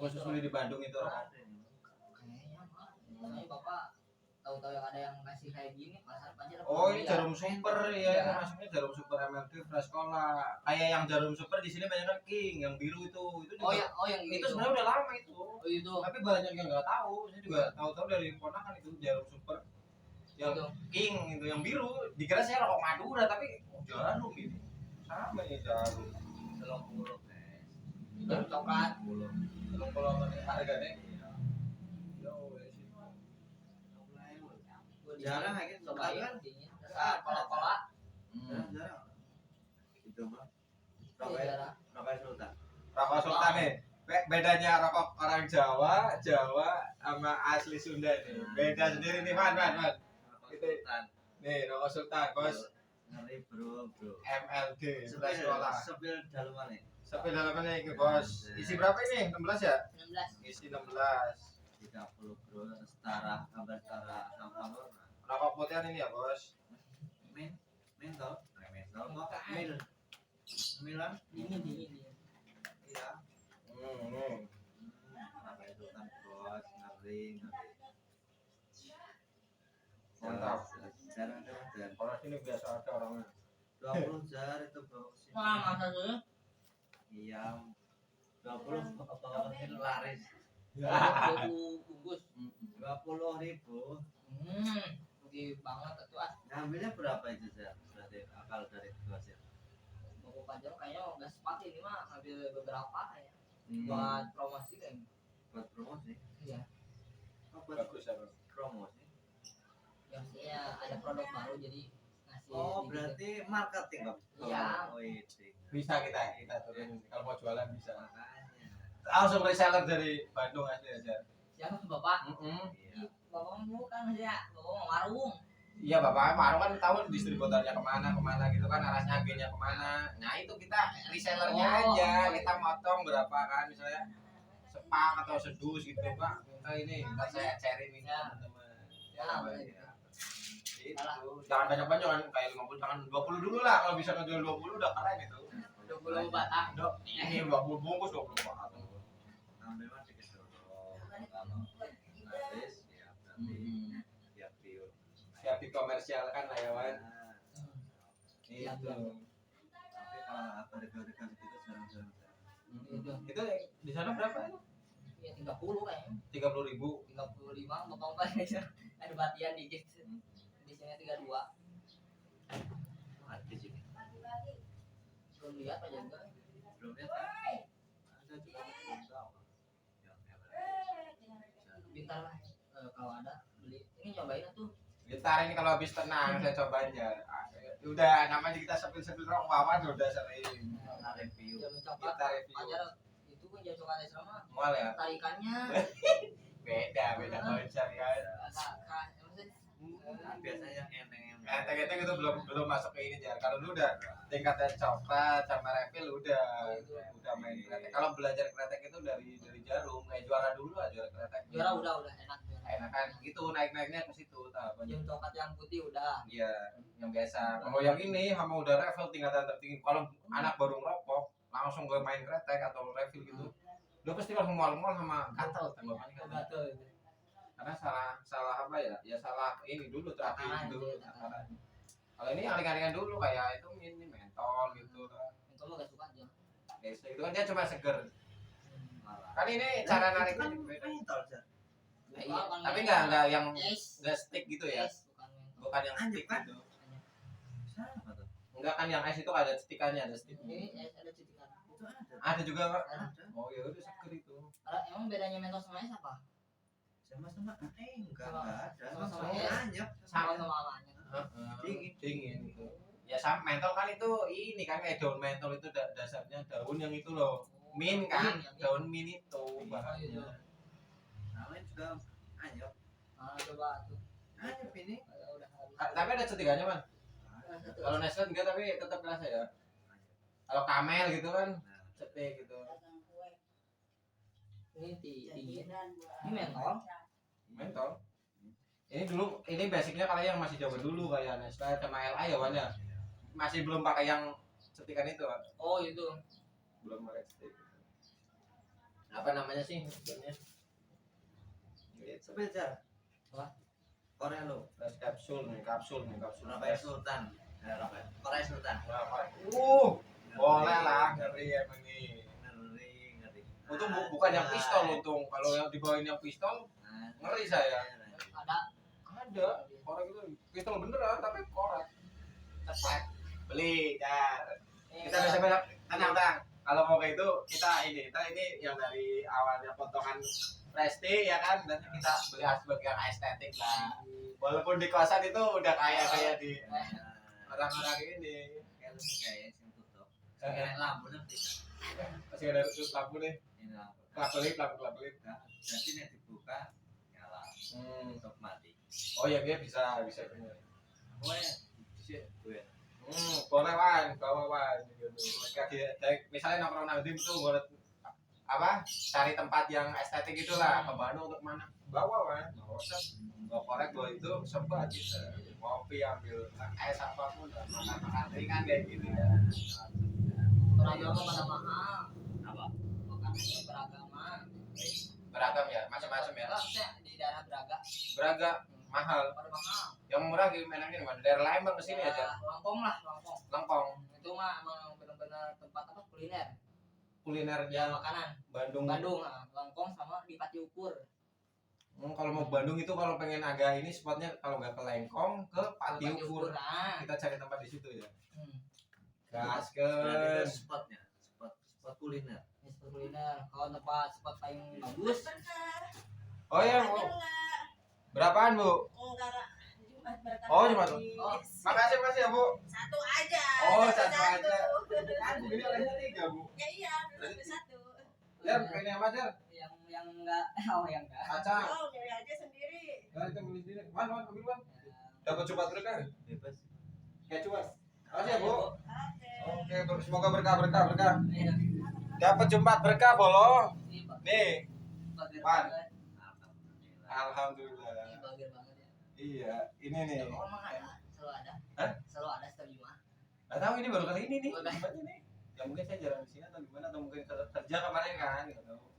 khusus beli di Bandung itu rokok. Kayaknya mah. Makanya Bapak tahu-tahu yang ada yang ngasih kayak gini pasar aja. Oh, ini jarum super ya, ini masuknya jarum super MLD Fresh Cola. Kayak yang jarum super di sini banyak kan King, yang biru itu juga. Oh yang itu sebenarnya udah lama itu. Oh itu. Tapi banyak yang nggak tahu. Saya juga tahu-tahu dari ponakan itu jarum super. Yang itu. King itu yang biru. Dikira saya rokok Madura tapi jarum ini. Sama ya jarum. Telur jarum coklat. Telur harganya. Jarang aja cobain kan pola-pola. Jarang. Itu mah. Rokok Sultan nih. Bedanya rokok orang Jawa sama asli Sunda nih. Beda sendiri nih, Man. Itu nih rokok Sultan, Bos. Ngeri bro. MLD Fresh Cola. Sepil dalamannya. Sepil dalamannya ini, Bos. Isi berapa ini? 16 ya? 16. Isi 16. 30 bro, setara hampir setara sama Rokok putihan ini ya, Bos. Mentol kok Milan Dingin. iya apa itu kan bos ngeri Mantap. jarang Orang sini biasa ada orangnya. 20 jar itu bro Wah, masa tuh? iya 20 apa ini laris 20 bungkus. 20.000 Gede banget tuh ah. ngambilnya berapa itu jar berarti akal dari hasil Bapak Pajar kayaknya nggak sempat ini mah ambil beberapa kayak buat promosi kayaknya. buat promosi Iya. buat Bagus ya, Bro. promosi Ya maksudnya ada produk baru jadi ngasih. oh berarti marketing bang Iya. oh iya Bisa kita turunin kalau mau jualan bisa. makanya Langsung reseller dari Bandung asli aja. Siapa Bapak? iya Bapak bukan ya, Bapak mau warung. Iya Bapak, Maru kan tahu distributornya kemana gitu kan arahnya agennya kemana. Nah itu kita resellernya aja, kita motong berapa kan misalnya sepak atau sedus gitu Pak. Kita ini ntar saya sharing ini teman-teman. Ya, itu. Jangan banyak-banyak kan kayak 50 jangan 20 dulu lah kalau bisa ngejual 20 udah keren itu. 20 batang. Ini 20 bungkus 20 batang. ambil mah dikit dulu kalau habis ya berarti siap piur Siap dikomersialkan lah ya Wan. Itu. tapi kalau apa harga-harga gitu jarang-jarang Itu Itu di sana berapa? ya 30 kayaknya. 30.000. 35 Bapak ada batian dikit. Biasanya 32. artis ini Belum lihat aja enggak. belum lihat ada juga belum tahu Bentar lah kalau ada beli. Ini nyobain tuh. Gitar ini kalau habis tenang saya cobain ya. Udah namanya kita sepil-sepil rokok wawan udah sering. review Jarum coklat. Kita review. Ajar itu kan jarum coklat sama Mual ya? tarikannya Beda konsep kan. biasanya enteng Enteng-enteng itu belum masuk ke ini ya. Kalau dulu udah tingkatan coklat sama refill udah main kretek. Kalau belajar kretek itu dari jarum kayak juara dulu lah juara kretek. Juara udah enak. Enak kan gitu naik-naiknya ke situ tahapannya. Jarum coklat yang putih udah. Iya, yang biasa. Kalau yang ini sama udah refill tingkatan tertinggi. Kalau anak baru ngerokok langsung ke main kretek atau refill gitu. Dia pasti langsung mual-mual sama gatal tanggapannya kan. Gatel. Karena salah apa ya? Ya salah ini dulu terapi dulu. Takaran. Kalau ini aling-alingan dulu kayak itu ini mentol gitu. Itu lo gak suka aja. Itu kan dia cuma seger. malah Kan ini cara nariknya kan beda. mentol jar Iya, Tapi enggak yang es. enggak stick gitu ya. Es, bukan mentol. Bukan yang stick kan? gitu. siapa tuh Enggak kan yang es itu ada stikannya, ada stick. Ini es ada citikan. itu ada Ada juga, Pak. ada Oh ya udah seger itu. Emang bedanya mentol sama es apa? sama-sama enggak Sama- ada sama-sama sama es. anyep Sama awalnya. Dingin itu. Ya sama mentol kan itu ini kan kayak daun mentol itu dasarnya daun yang itu loh. Mint kan, daun mint itu bahannya. namanya juga anyep Coba tuh. anyep ini Udah habis. Tapi ada cetikanya, Man. Ada satu. Kalau Nestle enggak tapi tetap kerasa ya. Kalau Camel gitu kan nah cetik gitu. Ini dingin. Ini mentol. Mentol. Ini basicnya kalian yang masih coba dulu kayak Nestle sama LA ya Wan ya. Masih belum pakai yang cetikan itu Wan. Oh itu. Belum pakai cetik. apa namanya sih sebenarnya? Sebentar. Apa? Korea lo. Kapsul. Rafael Sultan. Korea Sultan. Boleh lah, ngeri emang nih. Ngeri. Untung bukan yang pistol untung. Kalau yang dibawain yang pistol, ngeri saya. Ada Korek itu pistol beneran tapi korek. Cepat. Beli, Jar. Kita bisa banyak tenang. Kalau mau kayak itu kita ini yang dari awalnya potongan presti ya kan, nanti kita beli sebagai yang estetik lah. Walaupun di kosan itu udah kayak di orang-orang ini. Kalau kayak yang tutup. Kayak lampu nanti. Masih ada lampu nih. Ini lampu. Kelap-kelip. Nanti nih dibuka nyala. Tutup mati. Oh ya dia bisa bener. Pokoknya gue. Boleh Wan, bawa Wan. Misalnya nongkrong nanti tuh buat apa? Cari tempat yang estetik itulah. Ke Bandung untuk mana? Bawa Wan. Bawa korek bawa itu sempat bisa. Kopi ambil es apapun lah. Makan ringan kayak gitu ya. beragama pada mahal. Apa? Makanannya beragama. Beragam ya, macam-macam ya. Maksudnya di daerah Beragam mahal. pada mahal. Yang murah gimana ini? Daerah Lembang kesini Ya, aja. Lampung. Lengkong. Itu mah emang benar-benar tempat apa kuliner. Kuliner Ya yang makanan. Bandung. Lampung sama di Pati Ukur. Kalau mau Bandung itu kalau pengen agak ini spotnya kalau nggak ke Lengkong ke Pati Ukur. Nah. Kita cari tempat di situ ya. Berarti Gaskeun. itu spotnya. Spot kuliner. Ini spot kuliner. Kalau tempat spot paling bagus. Oh ya, Bu. Berapaan, Bu? Jumat berkah. Oh, Jumat. Oh. Makasih ya, Bu. Satu aja. Oh, satu aja. Kan ini orangnya 3, Bu. Ya iya, berarti satu. Ya, ini apa, Jar? Yang enggak yang enggak. Kacang. Oh, milih aja sendiri. Nah, itu beli sendiri. Wan, ambil, Wan. Dapat Jumat berkah. Bebas. Kayak Jumat. Makasih ya, Bu. Oke. Oke, semoga berkah. Dapat Jumat berkah, Bolo. Nih, Wan. Alhamdulillah. Bagus banget ya. Iya, ini nih. Oh, emang ada, selalu ada. Hah? Selalu ada setiap Jumat. Nggak tahu ini baru kali ini nih. Oke. Jumat ini. Ya mungkin saya jarang di sini atau gimana atau mungkin kerja kemarin kan, nggak tahu.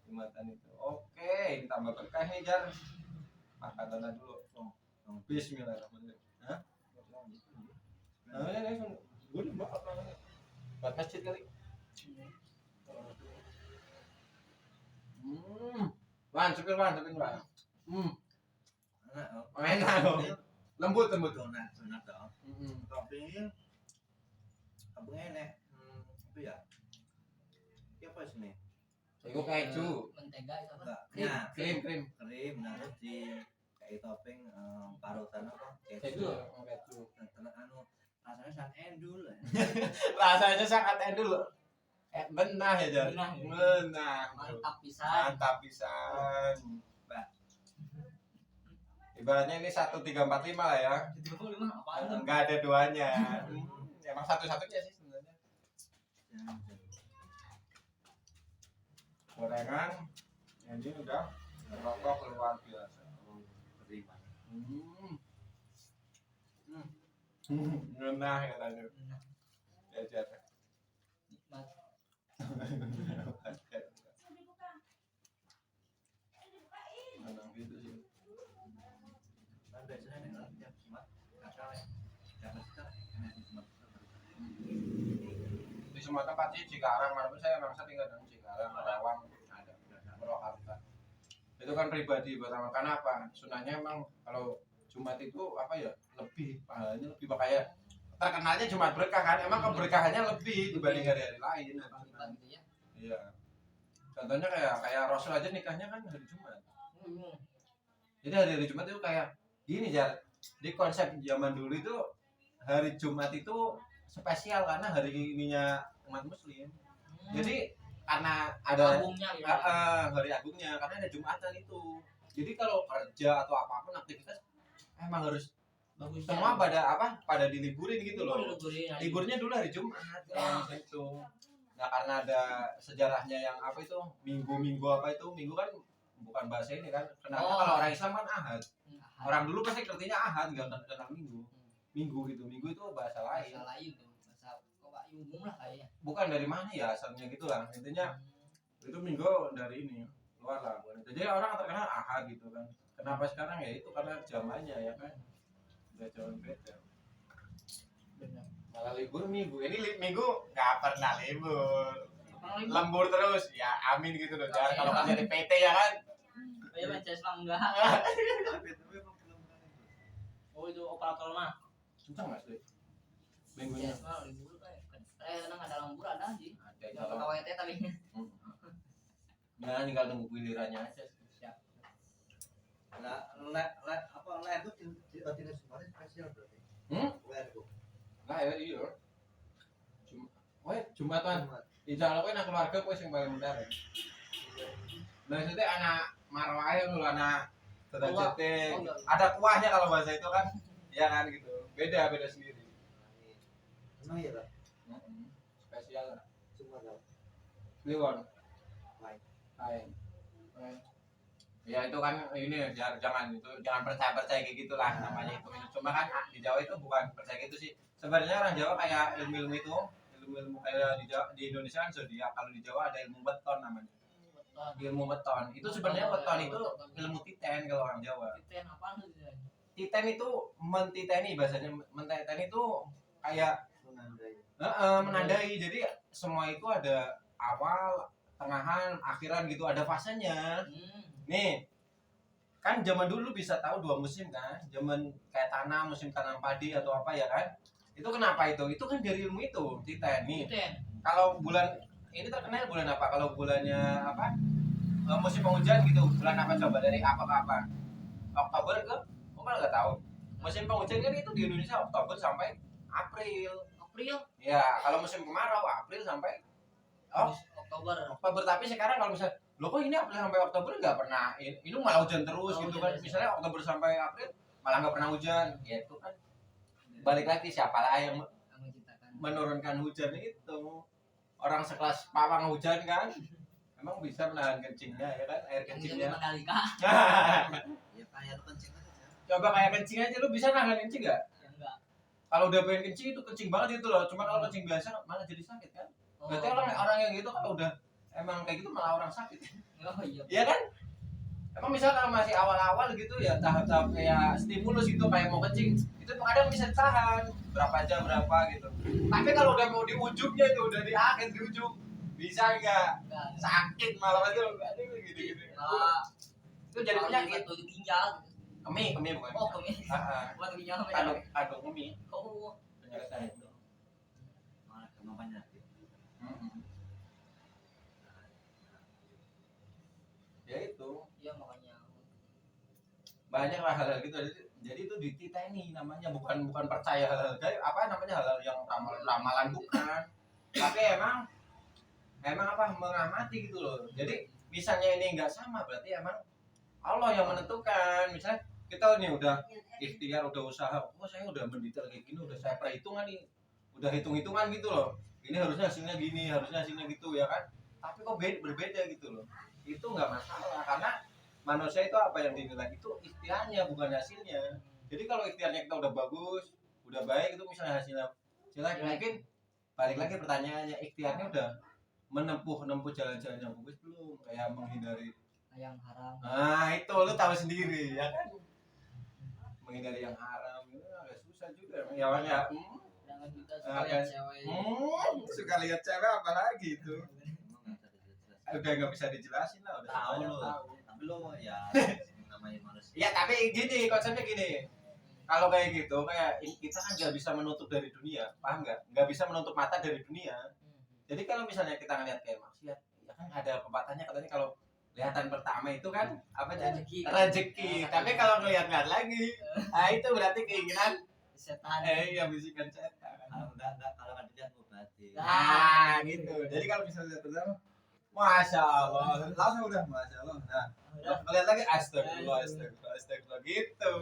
Jumatan itu. Oke, ini tambah berkah nih Jar. Makan tanah dulu. Bismillahirrahmanirrahim. Hah? Nah, ini gue di bawah apa? Buat masjid kali. Wan, supir Wan. Enak loh. Lembut. Donat dong. Toppingnya apa enak? Apa ya? Ya apa sini? Itu keju. Mentega itu apa? Enggak. Krim. Nah, Krim. krim terus di kayak topping parutan apa? Keju. Rasanya sangat endul. Rasanya sangat endul. Benah ya Jar. Benah. Mantap pisan. Ibaratnya ini 1345 lah ya. 35 apaan tuh? Enggak ada duanya. Emang satu-satunya sih sebenarnya. Gorengan ini udah rokok luar biasa. Terima. Ngenah ya tadi. Ya Jar. Nikmat. Menang gitu sih. Kan biasanya nih tiap Jumat asal ya. Tiap Jumat enak di Jumat. Di semua tempat sih Cikarang, walaupun saya memang tinggal di Cikarang, Karawang ada Purwakarta. Itu kan pribadi pertama, karena apa? Sunahnya emang kalau Jumat itu apa ya? Lebih pahalanya lebih kayak terkenalnya Jumat berkah kan, emang keberkahannya lebih dibanding hari-hari lain. Berlipat gitu ya. Iya. Contohnya kayak Rasul aja nikahnya kan hari Jumat. Jadi hari Jumat itu kayak gini Jar. Di konsep zaman dulu itu hari Jumat itu spesial karena hari ininya umat Muslim. Jadi karena ada Agungnya gitu. hari agungnya karena ada Jumatan itu. Jadi kalau kerja atau apapun aktivitas emang harus Bagus. semua pada diliburin gitu loh. Liburnya dulu hari Jumat kan gitu. Nah karena ada sejarahnya yang apa itu minggu apa itu minggu kan bukan bahasa ini kan. Kenapa kalau orang Islam kan Ahad. Orang dulu pasti ngertinya Ahad nggak kenal minggu. Minggu gitu. Minggu itu bahasa lain. Bahasa lain tuh. Bahasa kok umum lah kayaknya. Bukan dari mana ya asalnya gitu lah. Intinya Itu minggu dari ini luar lah. Jadi orang terkenal aha gitu kan. Kenapa sekarang ya itu karena zamannya ya kan. Udah jauh beda. Benar. Malah libur minggu. Ini minggu nggak pernah libur. Orang libur. Lembur terus. Ya amin gitu loh. Jangan kalau kerja di PT ya kan. Ya Manchester mah enggak. Tapi emang belum pernah libur. Oh itu operator mah. Susah nggak sih? Minggunya. Manchester mah libur kayak. Kadang ada lembur ada sih. Ada Yang kalau. KWT tapi. Nah tinggal nunggu gilirannya aja. Siap. Nah, apa itu tidak semuanya spesial berarti. Itu. Nah ya iya. Jumatan. Jumat. Insya Allah kan keluarga kowe sing paling bentar. Maksudnya anak marwah dulu anak teteh. Oh, iya. Ada kuahnya kalau bahasa itu kan. Ya kan gitu. Beda sendiri. Emang iya lah. Spesial. Cuma lah. Kliwon. Lain. Lain. Ya itu kan ini jangan percaya kayak gitulah namanya itu. Cuma kan di Jawa itu bukan percaya gitu sih. Sebenarnya orang Jawa kayak ilmu itu, ilmu kayak di Indonesia kan zodiak. Kalau di Jawa ada ilmu beton namanya. Ilmu beton. Itu sebenarnya beton itu ilmu titen kalau orang Jawa. Titen apaan tuh? Titen itu mentiteni bahasanya. Mentiteni itu kayak Menandai. menandai. Jadi semua itu ada awal, tengahan, akhiran gitu, ada fasenya. Nih, kan zaman dulu bisa tahu 2 musim kan, zaman kayak tanam, musim tanam padi atau apa ya kan? Itu kenapa itu? Itu kan dari ilmu itu, titen nih. Titen. Kalau bulan ini terkenal bulan apa? Kalau bulannya apa? Musim penghujan gitu, bulan apa coba dari apa ke apa? Oktober ke? Kok malah nggak tahu? Musim penghujan kan itu di Indonesia Oktober sampai April. April. Ya, kalau musim kemarau April sampai Oktober. Oktober. Tapi sekarang kalau misalnya lo kok ini April sampai Oktober nggak pernah ini malah hujan terus Oh, gitu hujan kan terus. misalnya Oktober sampai April malah nggak pernah hujan ya itu kan balik lagi siapa lah yang Yang menciptakan. menurunkan hujan itu orang sekelas pawang hujan kan emang bisa menahan kencingnya ya kan air Yang jadi kencingnya Mandalika. Ya kayak lu kencing aja. coba kayak kencing aja lu bisa nahan kencing nggak Ya enggak. kalau udah pengen kencing itu kencing banget itu loh cuma kalau kencing biasa malah jadi sakit kan berarti orang yang gitu kalau udah emang kayak gitu malah orang sakit Oh iya. iya kan emang misal kalau masih awal-awal gitu ya tahap-tahap kayak stimulus gitu kayak mau kencing itu kadang bisa tahan berapa jam berapa gitu tapi kalau udah mau di ujungnya itu udah di akhir di ujung bisa nggak Enggak. sakit malah aja aduh gitu Nah, itu jadi penyakit tujuh ginjal. kemi bukan Oh, kemi. Buat ginjal apa ya? kandung kemi Oh. penyakit itu Malah kena penyakit. ya itu Iya makanya. banyak lah hal-hal gitu jadi itu dititeni namanya bukan percaya hal-hal kayak apa namanya hal-hal yang ramalan bukan tapi emang apa mengamati gitu loh jadi misalnya ini enggak sama berarti emang Allah yang menentukan misalnya kita nih udah ikhtiar udah usaha saya udah mendetail kayak gini udah saya perhitungan nih udah hitung-hitungan gitu loh ini harusnya hasilnya gini harusnya hasilnya gitu ya kan tapi kok berbeda gitu loh itu nggak masalah karena manusia itu apa yang dinilai itu ikhtiarnya bukan hasilnya jadi kalau ikhtiarnya kita udah bagus udah baik itu misalnya hasilnya jelek mungkin balik lagi pertanyaannya ikhtiarnya udah menempuh jalan-jalan yang bagus belum kayak menghindari Yang haram. nah itu lu tahu sendiri ya kan menghindari yang haram itu agak susah juga ya ya Jangan juga Ah, suka lihat kan. cewek. suka lihat cewek apalagi itu Emang nggak bisa dijelasin. udah nggak bisa dijelasin lah udah Tahu semuanya lu. tahu. Tapi lu ya namanya manusia. Ya tapi gini konsepnya gini kalau kayak gitu kayak kita kan nggak bisa menutup dari dunia paham nggak bisa menutup mata dari dunia jadi kalau misalnya kita ngeliat kayak maksiat ya kan ada pepatahnya katanya kalau lihatan pertama itu kan apa aja rezeki tapi kalau ngeliat lagi nah itu berarti keinginan Setan. yang bisikan setan Enggak kalau kan dilihat berarti. nah gitu jadi kalau misalnya lihat pertama masya Allah langsung udah masya Allah nah ngeliat lagi astagfirullah gitu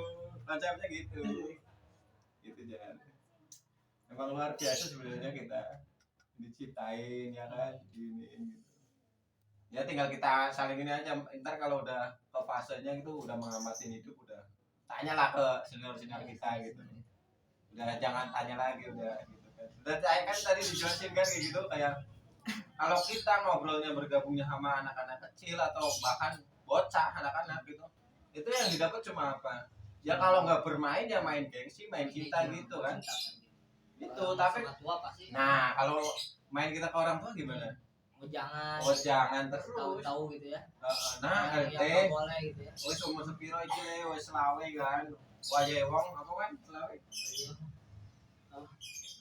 konsepnya gitu jangan emang luar biasa sebenarnya kita diciptain ya kan gini gitu ya tinggal kita saling ini aja ntar kalau udah ke fasenya gitu udah mengamati hidup udah tanyalah ke senior kita gitu udah jangan tanya lagi udah gitu kan udah saya kan tadi dijelasin kan kayak gitu kayak kalau kita ngobrolnya bergabungnya sama anak-anak kecil atau bahkan bocah anak-anak gitu, itu yang didapat cuma apa? Ya kalau nggak bermain ya main gengsi, main kita gitu kan. Itu tapi sama tua pasti nah kalau main kita ke orang tua gimana? jangan Terus. tahu gitu ya. Nah, yang nggak boleh gitu ya. wis umur sepiro iki le wis selawe kan. Wayahe wong apa kan selawe.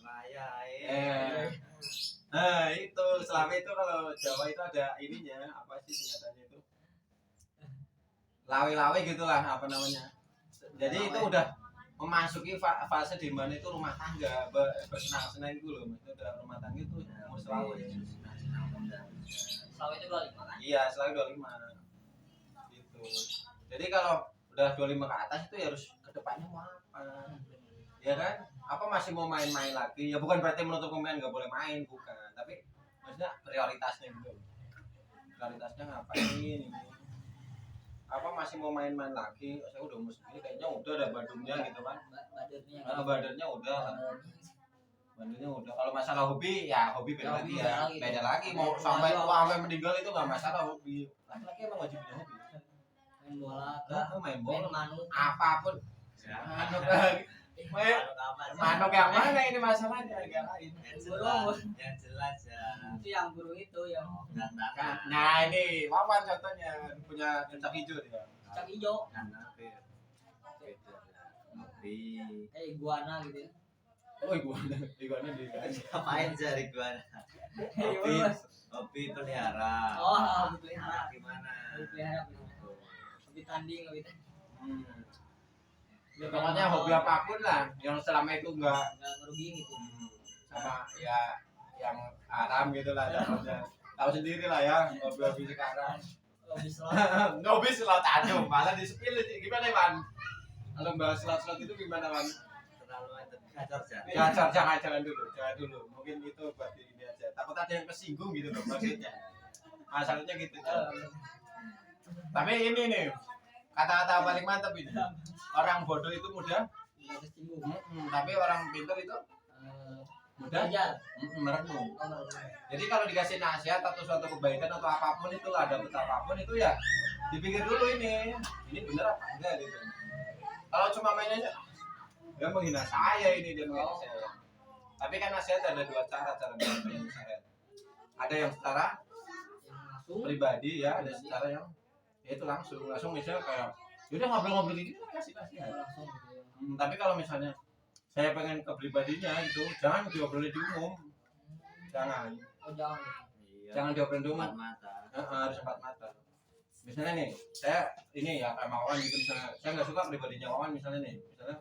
Layae. Nah, itu selawe itu kalau Jawa itu ada ininya, apa sih singkatannya itu? Lawe-lawe gitulah apa namanya. Jadi itu udah memasuki fase di mana itu rumah tangga, bersenang-senang itu loh. Itu udah rumah tangga itu umur selawe. Selawe itu 25 kan? Iya, selawe 25. Gitu. Jadi kalau udah 25 ke atas itu ya harus kedepannya mau apa? Ya kan? Apa masih mau main-main lagi? Ya bukan berarti menutup kemungkinan nggak boleh main, bukan. Tapi maksudnya prioritasnya gitu. Prioritasnya ngapain ini? Apa masih mau main-main lagi? Saya udah umur segini kayaknya udah ada badutnya gitu kan. Badannya Badannya udah. Badannya udah. Kalau masalah hobi ya hobi beda lagi ya. Beda lagi mau sampai tua sampai meninggal itu nggak masalah hobi. Laki-laki emang wajib punya hobi. main bola Main main bola manuk apapun. Manuk lagi. Manuk yang mana ini masalahnya agak lain. Yang jelas ya. itu yang burung itu yang Nah ini Wawan contohnya punya cicak hijau dia. cak hijau Hobi. iguana gitu ya. Oh iguana di. Ngapain cari gua? Hobi pelihara. Oh hobi pelihara Gimana? hobi tanding hobi Ya, pokoknya hobi apapun lah yang selama itu enggak nggak merugiin gitu. sama ya yang haram gitu lah tahu sendiri lah ya hobi sekarang. Hobi slot Hobi slot aduh malah di spill gimana Van? Kalau bahas slot itu gimana Van? Terlalu gacor ya. Ya jangan dulu mungkin itu buat ini aja takut ada yang kesinggung gitu loh maksudnya masalahnya gitu. Tapi ini nih kata-kata paling mantap ini orang bodoh itu mudah nggak tersinggung. tapi orang pintar itu mudah Belajar. merenung. Oh, Jadi kalau dikasih nasihat atau suatu kebaikan atau apapun itulah ada apapun itu ya dipikir dulu ini bener apa enggak gitu. Kalau cuma main aja dia menghina saya ini dia menghina saya. Tapi kan nasihat ada dua cara menyampaikan nasihat. Ada yang secara yang langsung pribadi ya, ada secara yang ya itu langsung misalnya kayak yaudah ngobrol-ngobrol gitu kasih nasihat. langsung gitu ya. Tapi kalau misalnya saya pengen ke pribadinya itu jangan diobrolin di umum. Jangan jangan Iya. jangan diobrolin di umum. Empat mata. Harus empat mata. Misalnya nih, saya ini ya kayak Wawan gitu misalnya, saya nggak suka pribadinya Wawan misalnya nih, misalnya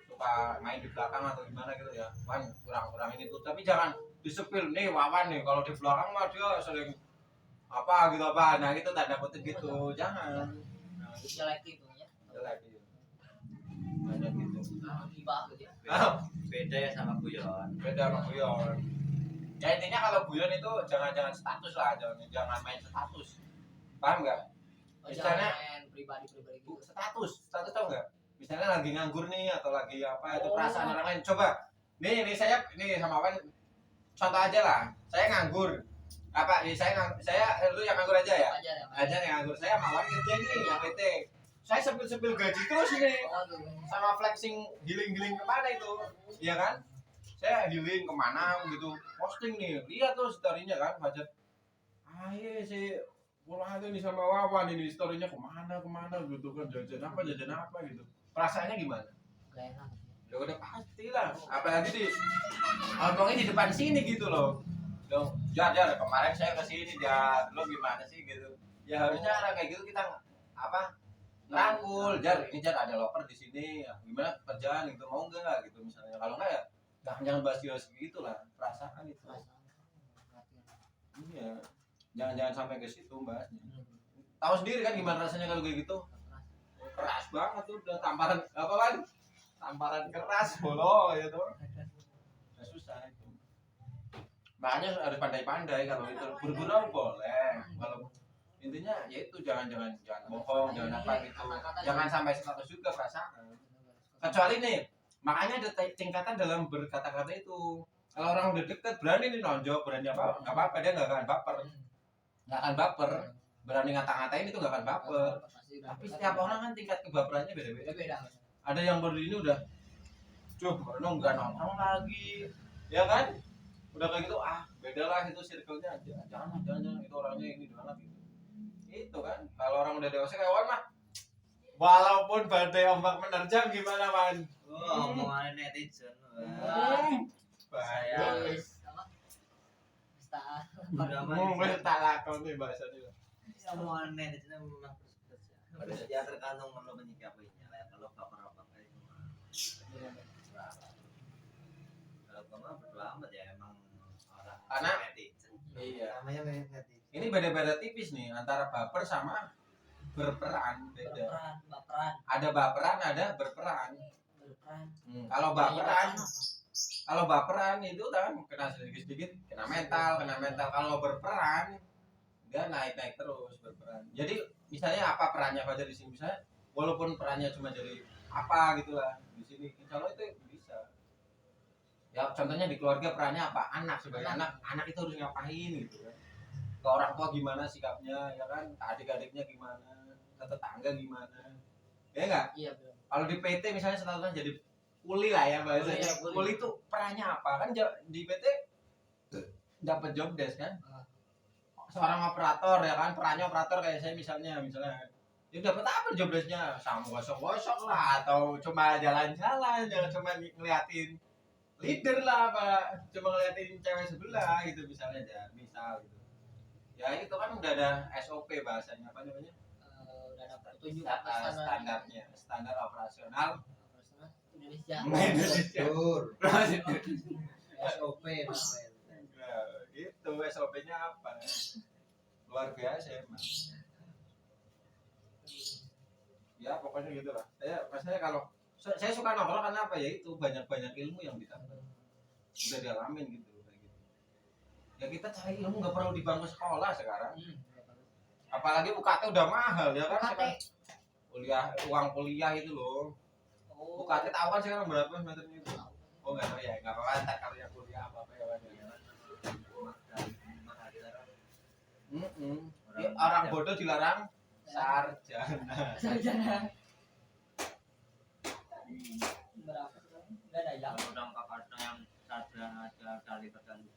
suka main di belakang atau gimana gitu ya, Wan kurang ini tuh, tapi jangan disepil nih Wawan nih kalau di belakang mah dia sering apa gitu apa, nah itu tanda kutip gitu, jangan. Nah, itu jelek gitu ya. lagi. Banyak gitu. Gibah gitu ya. Beda ya sama guyon. Beda sama guyon. Ya intinya kalau guyon itu jangan status lah, jangan main status. Paham nggak? Misalnya main pribadi gitu. status tau nggak? Misalnya lagi nganggur nih atau lagi apa itu Oh. perasaan orang lain. Coba, nih saya ini sama Wan contoh aja lah. Saya nganggur. Apa? Saya lu yang nganggur aja ya. Aja yang nganggur saya sama Wan kerja nih yang PT. Saya sepil gaji terus ini. Sama flexing healing kemana itu? Iya kan? Saya healing kemana gitu. Posting nih. Lihat tuh story-nya kan budget. Ayo sih pulang aja nih sama Wawan ini story-nya kemana gitu kan jajan apa gitu. Perasaannya gimana? Gak enak. Ya udah pasti lah. Apalagi ngomongnya di depan sini gitu loh. Dong, jar kemarin saya kesini jar, lo gimana sih gitu. Ya harusnya orang kayak gitu kita apa? Rangkul, jar ini jar ada loker di sini. Ya, gimana kerjaan gitu mau enggak gitu misalnya. Kalau enggak ya jangan bahas gitu lah. Perasaan itu. Iya. Jangan sampai ke situ bahasnya. Tahu sendiri kan gimana rasanya kalau kayak gitu? Keras banget tuh udah tamparan apa kan? Tamparan keras bolo ya tuh. Nah, susah itu. Makanya harus pandai-pandai kalau itu bergurau boleh. Kalau intinya ya itu jangan bohong, jangan apa gitu. Jangan sampai status juga perasaan. Kecuali nih, makanya ada tingkatan dalam berkata-kata itu. Kalau orang udah deket berani nih nonjok, berani apa? Nggak apa-apa, dia nggak akan baper, nggak akan baper. Berani ngata-ngatain itu nggak akan baper. Pasti udah. Tapi setiap orang kan tingkat kebaperannya beda-beda. beda. Ada yang baru ini udah, coba nggak nongkrong lagi, ya kan? Udah kayak gitu, beda lah itu circle-nya aja. Jangan itu orangnya ini banget gitu. Itu kan, kalau orang udah dewasa kayak Wan mah, walaupun badai ombak menerjang gimana man? Omongan netizen. Bahaya. Udah Mau tak lakon nih bahasanya. omongan netizen memang terus ya tergantung lo menyikapinya lah. Kalau baper apa kayak kalau kamu berdua amat ya emang orang Karena netizen. iya. Namanya netizen. Ini beda-beda tipis nih antara baper sama berperan beda. Baperan. Ada baperan, ada berperan. Berperan. Kalau baperan itu kan kena sedikit-sedikit kena mental. Kalau berperan dia naik terus berperan. Jadi misalnya apa perannya Fajar di sini, misalnya walaupun perannya cuma jadi apa gitulah di sini, insya Allah itu bisa. Ya contohnya di keluarga perannya apa, anak sebagai anak itu harus ngapain gitu kan. Ke orang tua gimana sikapnya, ya kan, ke adik-adiknya gimana, ke tetangga gimana, ya enggak? Iya betul. Kalau di PT misalnya statusnya jadi kuli lah ya bahasanya. Iya, kuli. Kuli itu perannya apa kan, di PT dapat job desk kan, seorang operator ya kan, perannya operator kayak saya misalnya ya dapat apa job desknya, sama gosok-gosok lah atau cuma jalan-jalan, jangan cuma ngeliatin leader lah apa, cuma ngeliatin cewek sebelah gitu misalnya aja, misal gitu. Ya itu kan udah ada SOP bahasanya, apa namanya? Udah ada petunjuk Standar operasional Indonesia. Indonesia. Prosedur. SOP namanya. Nah, itu SOP-nya apa? Luar biasa emang. Ya pokoknya gitu lah. Maksudnya kalau saya suka nongkrong karena apa ya, itu banyak ilmu yang didapat. Udah dialamin gitu kayak gitu. Ya kita cari ilmu nggak perlu di bangku sekolah sekarang. Apalagi UKT udah mahal ya kan sekarang. Uang kuliah itu loh. UKT tahu kan sekarang berapa semeternya itu? Oh nggak tahu ya, nggak apa-apa. Ntar kalau yang kuliah apa ya kan. Ya, orang bodoh dilarang sarjana. Berapa? Beda ya. Kalau orang kakaknya yang sarjana aja kali tergantung